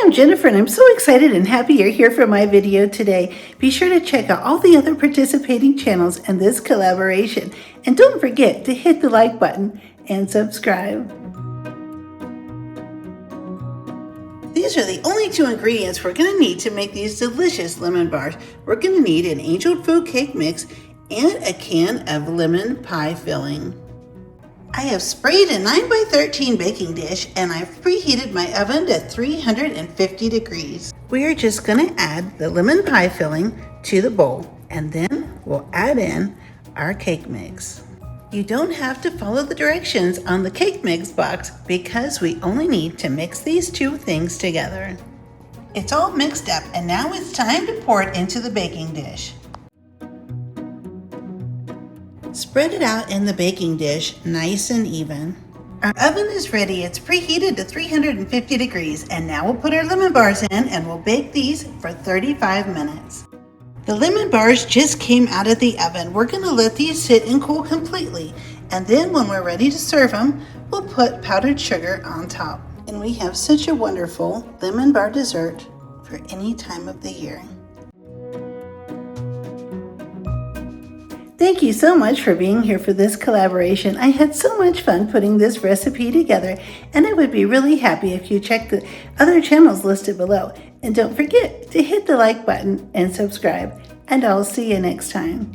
I'm Jennifer, and I'm so excited and happy you're here for my video today. Be sure to check out all the other participating channels in this collaboration. And don't forget to hit the like button and subscribe. These are the only two ingredients we're going to need to make these delicious lemon bars. We're going to need an angel food cake mix and a can of lemon pie filling. I have sprayed a 9x13 baking dish and I've preheated my oven to 350 degrees. We're just going to add the lemon pie filling to the bowl and then we'll add in our cake mix. You don't have to follow the directions on the cake mix box because we only need to mix these two things together. It's all mixed up and now it's time to pour it into the baking dish. Spread it out in the baking dish nice and even. Our oven is ready. It's preheated to 350 degrees and now we'll put our lemon bars in and we'll bake these for 35 minutes. The lemon bars just came out of the oven. We're going to let these sit and cool completely, and then when we're ready to serve them, we'll put powdered sugar on top. And we have such a wonderful lemon bar dessert for any time of the year. Thank you so much for being here for this collaboration. I had so much fun putting this recipe together, and I would be really happy if you check the other channels listed below. And don't forget to hit the like button and subscribe, and I'll see you next time.